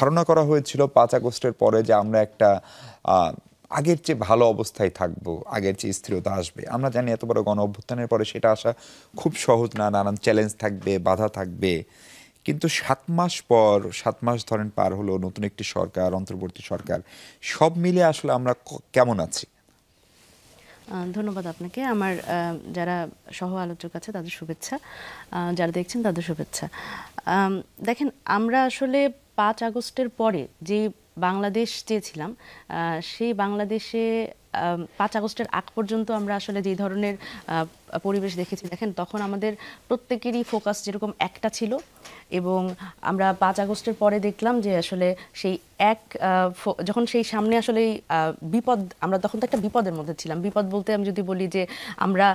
ধারণা করা হয়েছিল 5 আগস্টের পরে যে আমরা একটা আগের চেয়ে ভালো অবস্থায় থাকবো, আগের চেয়ে স্থিরতা আসবে। আমরা জানি এত বড় গণ অভ্যুত্থানের পরে সেটা আসা খুব সহজ না, নানান চ্যালেঞ্জ থাকবে, বাধা থাকবে। কিন্তু 7 মাস পর, 7 মাস ধরেন পার হলো, নতুন একটি সরকার, অন্তর্বর্তী সরকার, সব মিলে আসলে আমরা কেমন আছি? ধন্যবাদ আপনাকে। আমার যারা সহ আলোচক আছে তাদের শুভেচ্ছা, যারা দেখছেন তাদের শুভেচ্ছা। দেখেন, আমরা আসলে 5 আগস্টের পরে যে বাংলাদেশ চেয়েছিলাম, সেই বাংলাদেশে 5 আগস্টের আগ পর্যন্ত আমরা আসলে যে ধরনের পরিবেশ দেখেছি, দেখেন তখন আমাদের প্রত্যেকেরই ফোকাস যেরকম একটা ছিল, এবং আমরা 5 আগস্টের পরে দেখলাম যে আসলে সেই যখন সেই সামনে আসলে বিপদ, আমরা তখন তো একটা বিপদের মধ্যে ছিলাম। বিপদ বলতে আমি যদি বলি যে আমরা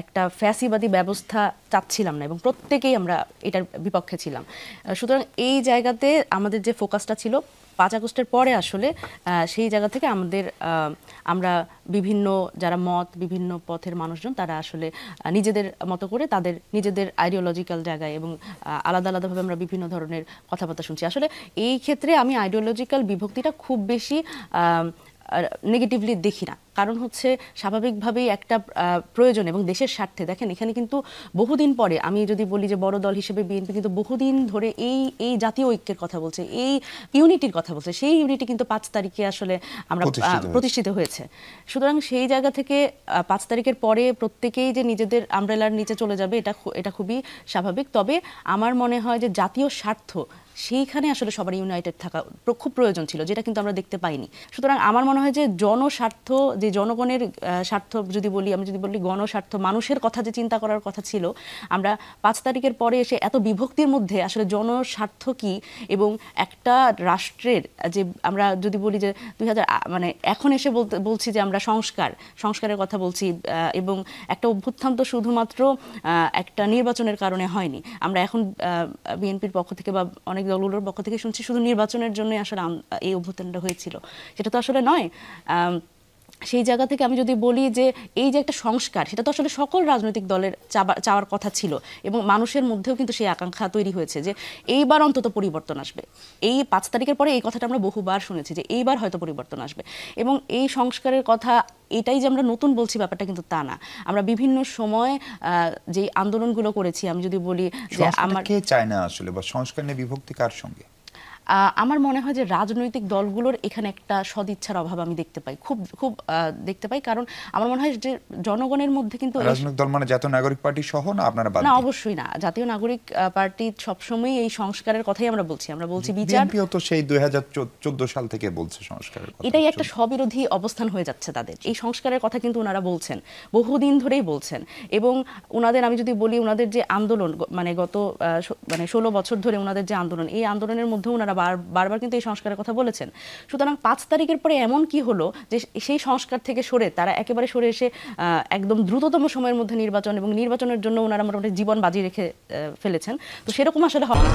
একটা ফ্যাসিবাদী ব্যবস্থা চাচ্ছিলাম না, এবং প্রত্যেকেই আমরা এটার বিপক্ষে ছিলাম। সুতরাং এই জায়গাতে আমাদের যে ফোকাসটা ছিল 5 আগস্টের পরে, আসলে সেই জায়গা থেকে আমরা বিভিন্ন যারা বিভিন্ন পথের মানুষজন, তারা আসলে নিজেদের মতো করে তাদের নিজেদের আইডিওলজিক্যাল জায়গায় এবং আলাদা আলাদাভাবে আমরা বিভিন্ন ধরনের কথাবার্তা শুনছি। আসলে এই ক্ষেত্রে আমি আইডিওলজিক্যাল বিভক্তিটা খুব বেশি নেগেটিভলি দেখি না, কারণ হচ্ছে স্বাভাবিকভাবেই একটা প্রয়োজন এবং দেশের স্বার্থে। দেখেন, এখানে কিন্তু বহুদিন পরে, আমি যদি বলি যে বড় দল হিসেবে বিএনপি কিন্তু বহুদিন ধরে এই জাতীয় ঐক্যের কথা বলছে, এই ইউনিটির কথা বলছে। সেই ইউনিটি কিন্তু 5 তারিখে আসলে আমরা প্রতিষ্ঠিত হয়েছে। সুতরাং সেই জায়গা থেকে 5 তারিখের পরে প্রত্যেকেই যে নিজেদের আমব্রেলার নিচে চলে যাবে, এটা খুবই স্বাভাবিক। তবে আমার মনে হয় যে জাতীয় স্বার্থ, সেইখানে আসলে সবার ইউনাইটেড থাকা খুব প্রয়োজন ছিল, যেটা কিন্তু আমরা দেখতে পাইনি। সুতরাং আমার মনে হয় যে জনস্বার্থ, যে জনগণের স্বার্থ আমি যদি বলি গণস্বার্থ, মানুষের কথা যে চিন্তা করার কথা ছিল, আমরা 5 তারিখের পরে এসে এত বিভক্তির মধ্যে আসলে জনস্বার্থ কি, এবং একটা রাষ্ট্রের যে আমরা যদি বলি যে এখন এসে বলছি যে আমরা সংস্কারের কথা বলছি, এবং একটা অভ্যুত্থান তো শুধুমাত্র একটা নির্বাচনের কারণে হয়নি। আমরা এখন বিএনপির পক্ষ থেকে বা অনেক দলগুলোর পক্ষ থেকে শুনছি শুধু নির্বাচনের জন্য আসলে এই অভ্যুত্থানটা হয়েছিল, সেটা তো আসলে নয়। সেই জায়গা থেকে আমি যদি বলি যে এই যে একটা সংস্কার, সেটা তো আসলে সকল রাজনৈতিক দলের চাওয়ার কথা ছিল, এবং মানুষের মধ্যেও কিন্তু সেই আকাঙ্ক্ষা তৈরি হয়েছে যে এইবার অন্তত পরিবর্তন আসবে। এই 5 তারিখের পরে এই কথাটা আমরা বহুবার শুনেছি যে এইবার হয়তো পরিবর্তন আসবে, এবং এই সংস্কারের কথা এটাই যে আমরা নতুন বলছি ব্যাপারটা কিন্তু তা না। আমরা বিভিন্ন সময় যে আন্দোলনগুলো করেছি, আমি যদি বলি যে আমার কে চায় না আসলে, বা সংস্কার নিয়ে বিভক্তি কার সঙ্গে? আমার মনে হয় যে রাজনৈতিক দলগুলোর এখানে একটা সদিচ্ছার অভাব আমি দেখতে পাই, খুব দেখতে পাই। কারণ আমার মনে হয় যে জনগণের মধ্যে কিন্তু রাজনৈতিক দল মানে জাতীয় নাগরিক পার্টি সহ না, আপনারা না, অবশ্যই না। জাতীয় নাগরিক পার্টি সবসময় এই সংস্কারের কথাই আমরা বলছি বিচার। বিএনপিও তো সেই 2014 সাল থেকে বলছে সংস্কারের কথা। এটাই একটা স্ববিরোধী অবস্থান হয়ে যাচ্ছে তাদের। এই সংস্কারের কথা কিন্তু ওনারা বলছেন, বহুদিন ধরেই বলছেন, এবং ওনাদের, আমি যদি বলি ওনাদের যে আন্দোলন, গত 16 বছর ধরে ওনাদের যে আন্দোলন, এই আন্দোলনের মধ্যে ওনারা বারবার কিন্তু এই সংস্কারের কথা বলেছেন। সুতরাং 5 তারিখের পরে এমন কি হলো যে সেই সংস্কার থেকে তারা একেবারে সরে এসে একদম দ্রুততম সময়ের মধ্যে নির্বাচন, এবং নির্বাচনের জন্য ওনারা মোটামুটি জীবন বাজি রেখে ফেলেছেন। তো সেরকম আসলে হবে।